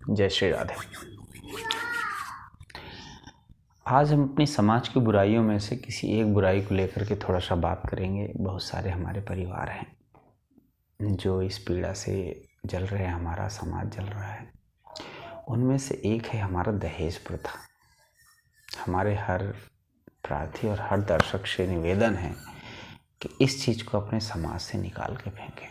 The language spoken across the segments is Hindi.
जय श्री राधे। आज हम अपनी समाज की बुराइयों में से किसी एक बुराई को लेकर के थोड़ा सा बात करेंगे। बहुत सारे हमारे परिवार हैं जो इस पीड़ा से जल रहे हैं, हमारा समाज जल रहा है। उनमें से एक है हमारा दहेज प्रथा। हमारे हर प्रार्थी और हर दर्शक से निवेदन है कि इस चीज़ को अपने समाज से निकाल के फेंकें।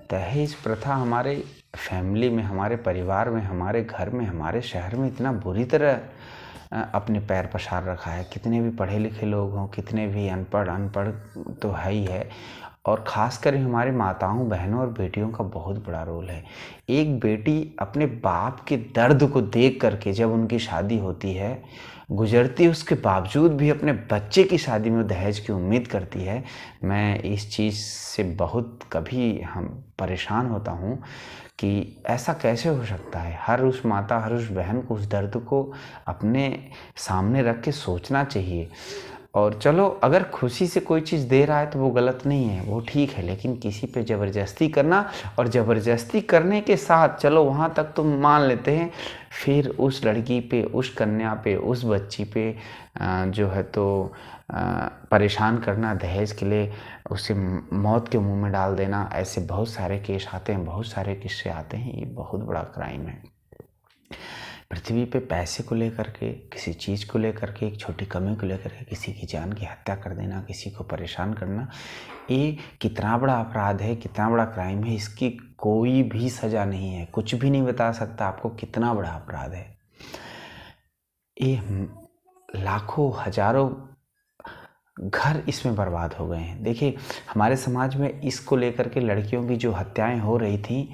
दहेज प्रथा हमारे फैमिली में, हमारे परिवार में, हमारे घर में, हमारे शहर में इतना बुरी तरह अपने पैर पसार रखा है। कितने भी पढ़े लिखे लोग हों, कितने भी अनपढ़ तो है ही है, और ख़ासकर हमारी माताओं, बहनों और बेटियों का बहुत बड़ा रोल है। एक बेटी अपने बाप के दर्द को देख करके जब उनकी शादी होती है, गुजरती है, उसके बावजूद भी अपने बच्चे की शादी में दहेज की उम्मीद करती है। मैं इस चीज़ से बहुत कभी हम परेशान होता हूँ कि ऐसा कैसे हो सकता है। हर उस माता, हर उस बहन को उस दर्द को अपने सामने रख के सोचना चाहिए। और चलो, अगर खुशी से कोई चीज़ दे रहा है तो वो गलत नहीं है, वो ठीक है, लेकिन किसी पे ज़बरदस्ती करना, और ज़बरदस्ती करने के साथ चलो वहाँ तक तो मान लेते हैं, फिर उस लड़की पे, उस कन्या पे, उस बच्ची पे जो है तो परेशान करना, दहेज के लिए उसे मौत के मुंह में डाल देना, ऐसे बहुत सारे केस आते हैं, बहुत सारे किस्से आते हैं। ये बहुत बड़ा क्राइम है। पृथ्वी पे पैसे को लेकर के, किसी चीज़ को लेकर के, एक छोटी कमी को लेकर के किसी की जान की हत्या कर देना, किसी को परेशान करना, ये कितना बड़ा अपराध है, कितना बड़ा क्राइम है। इसकी कोई भी सज़ा नहीं है, कुछ भी नहीं बता सकता आपको कितना बड़ा अपराध है। ये लाखों, हजारों घर इसमें बर्बाद हो गए हैं। देखिए, हमारे समाज में इसको लेकर के लड़कियों की जो हत्याएं हो रही थी,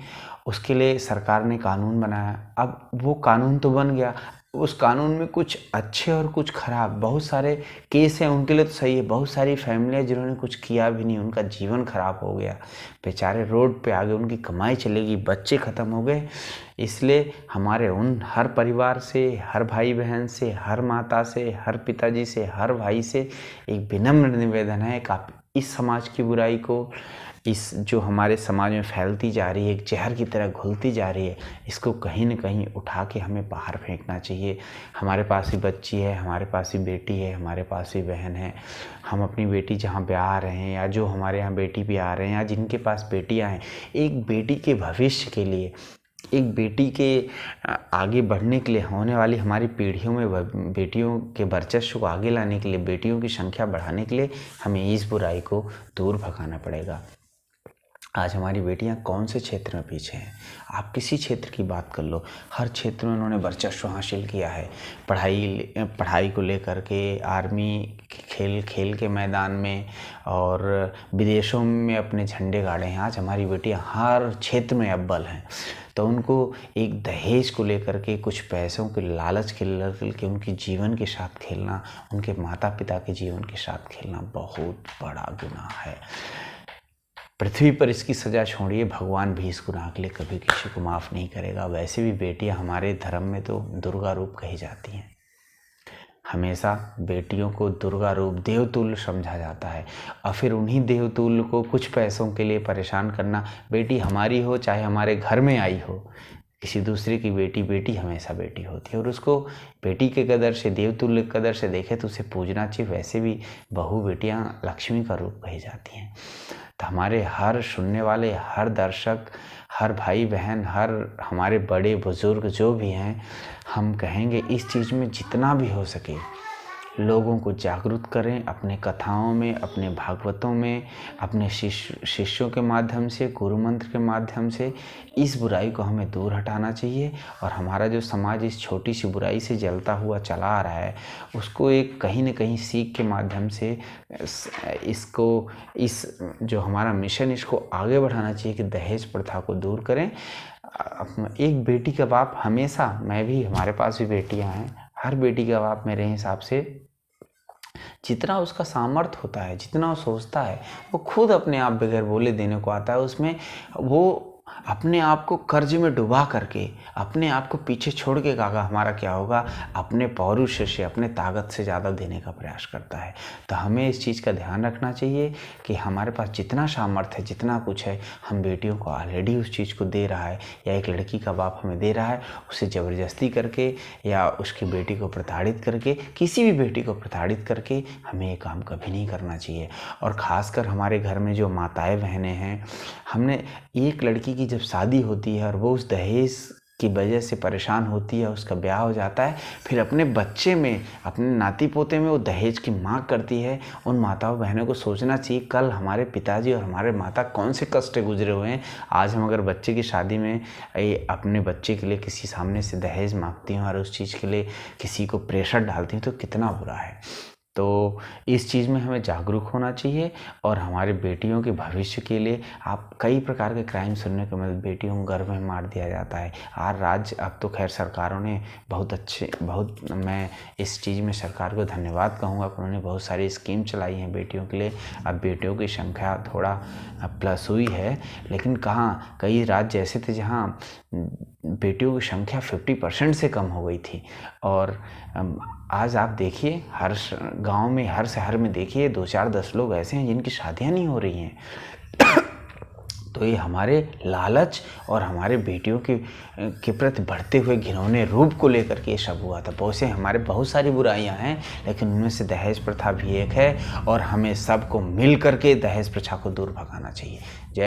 उसके लिए सरकार ने कानून बनाया। अब वो कानून तो बन गया, उस कानून में कुछ अच्छे और कुछ खराब, बहुत सारे केस हैं, उनके लिए तो सही है। बहुत सारी फैमिलियां जिन्होंने कुछ किया भी नहीं, उनका जीवन खराब हो गया, बेचारे रोड पे आ गए, उनकी कमाई चलेगी, बच्चे ख़त्म हो गए। इसलिए हमारे उन हर परिवार से, हर भाई बहन से, हर माता से, हर पिताजी से, हर भाई से एक विनम्र निवेदन है कि आप इस समाज की बुराई को, इस जो हमारे समाज में फैलती जा रही है, एक जहर की तरह घुलती जा रही है, इसको कहीं न कहीं उठा के हमें बाहर फेंकना चाहिए। हमारे पास ही बच्ची है, हमारे पास ही बेटी है, हमारे पास ही बहन है। हम अपनी बेटी जहाँ ब्याह रहे हैं, या जो हमारे यहाँ बेटी ब्याह रहे हैं, या जिनके पास बेटियाँ हैं, एक बेटी के भविष्य के लिए, एक बेटी के आगे बढ़ने के लिए, होने वाली हमारी पीढ़ियों में बेटियों के वर्चस्व को आगे लाने के लिए, बेटियों की संख्या बढ़ाने के लिए हमें इस बुराई को दूर भगाना पड़ेगा। आज हमारी बेटियां कौन से क्षेत्र में पीछे हैं? आप किसी क्षेत्र की बात कर लो, हर क्षेत्र में उन्होंने वर्चस्व हासिल किया है। पढ़ाई को लेकर के, आर्मी, खेल के मैदान में, और विदेशों में अपने झंडे गाड़े हैं। आज हमारी बेटियां हर क्षेत्र में अव्वल हैं। तो उनको एक दहेज को लेकर के, कुछ पैसों के लालच के लेकर के उनके जीवन के साथ खेलना, उनके माता पिता के जीवन के साथ खेलना बहुत बड़ा गुनाह है। पृथ्वी पर इसकी सज़ा छोड़िए, भगवान भी इस गुनाह के लिए कभी किसी को माफ़ नहीं करेगा। वैसे भी बेटियां हमारे धर्म में तो दुर्गा रूप कही जाती हैं। हमेशा बेटियों को दुर्गा रूप, देवतुल्य समझा जाता है, और फिर उन्हीं देवतुल्य को कुछ पैसों के लिए परेशान करना। बेटी हमारी हो, चाहे हमारे घर में आई हो, किसी दूसरे की बेटी, बेटी हमेशा बेटी होती है, और उसको बेटी के कदर से, देवतुल्य कदर से देखे तो उसे पूजना चाहिए। वैसे भी बहू बेटियां लक्ष्मी का रूप कही जाती हैं। तो हमारे हर सुनने वाले, हर दर्शक, हर भाई बहन, हर हमारे बड़े बुजुर्ग जो भी हैं, हम कहेंगे इस चीज़ में जितना भी हो सके लोगों को जागरूक करें। अपने कथाओं में, अपने भागवतों में, अपने शिष्यों के माध्यम से, गुरु मंत्र के माध्यम से इस बुराई को हमें दूर हटाना चाहिए। और हमारा जो समाज इस छोटी सी बुराई से जलता हुआ चला आ रहा है, उसको एक कहीं न कहीं सीख के माध्यम से इसको, इस जो हमारा मिशन, इसको आगे बढ़ाना चाहिए कि दहेज प्रथा को दूर करें। एक बेटी का बाप हमेशा, मैं भी, हमारे पास भी बेटियां हैं, हर बेटी का बाप मेरे हिसाब से जितना उसका सामर्थ्य होता है, जितना वो सोचता है, वो खुद अपने आप बगैर बोले देने को आता है। उसमें वो अपने आप को कर्ज में डुबा करके अपने आप को पीछे छोड़ के काका हमारा क्या होगा, अपने पौरुष से अपने ताकत से ज़्यादा देने का प्रयास करता है। तो हमें इस चीज़ का ध्यान रखना चाहिए कि हमारे पास जितना सामर्थ्य है, जितना कुछ है, हम बेटियों को ऑलरेडी उस चीज़ को दे रहा है, या एक लड़की का बाप हमें दे रहा है, उसे ज़बरदस्ती करके या उसकी बेटी को प्रताड़ित करके, किसी भी बेटी को प्रताड़ित करके हमें ये काम कभी नहीं करना चाहिए। और ख़ासकर हमारे घर में जो माताएं बहनें हैं, हमने एक लड़की की जब शादी होती है और वो उस दहेज की वजह से परेशान होती है, उसका ब्याह हो जाता है, फिर अपने बच्चे में, अपने नाती पोते में वो दहेज की मांग करती है। उन माताओं बहनों को सोचना चाहिए कल हमारे पिताजी और हमारे माता कौन से कष्ट गुजरे हुए हैं। आज हम अगर बच्चे की शादी में अपने बच्चे के लिए किसी सामने से दहेज मांगती हैं और उस चीज़ के लिए किसी को प्रेशर डालती हैं, तो कितना बुरा है। तो इस चीज़ में हमें जागरूक होना चाहिए। और हमारे बेटियों के भविष्य के लिए आप कई प्रकार के क्राइम सुनने को मिलते, बेटियों को गर्भ में मार दिया जाता है। राज्य अब तो खैर सरकारों ने बहुत मैं इस चीज़ में सरकार को धन्यवाद कहूँगा, उन्होंने बहुत सारी स्कीम चलाई हैं बेटियों के लिए। अब बेटियों की संख्या थोड़ा प्लस हुई है, लेकिन कहाँ कई राज्य ऐसे थे जहाँ बेटियों की संख्या 50% से कम हो गई थी। और आज आप देखिए हर गांव में, हर शहर में देखिए 2-4-10 लोग ऐसे हैं जिनकी शादियां नहीं हो रही हैं। तो ये हमारे लालच और हमारे बेटियों के प्रति बढ़ते हुए घिनौने रूप को लेकर के ये सब हुआ था। बहुत से हमारे बहुत सारी बुराइयां हैं, लेकिन उनमें से दहेज प्रथा भी एक है। और हमें सबको मिल करके दहेज प्रथा को दूर भगाना चाहिए। जय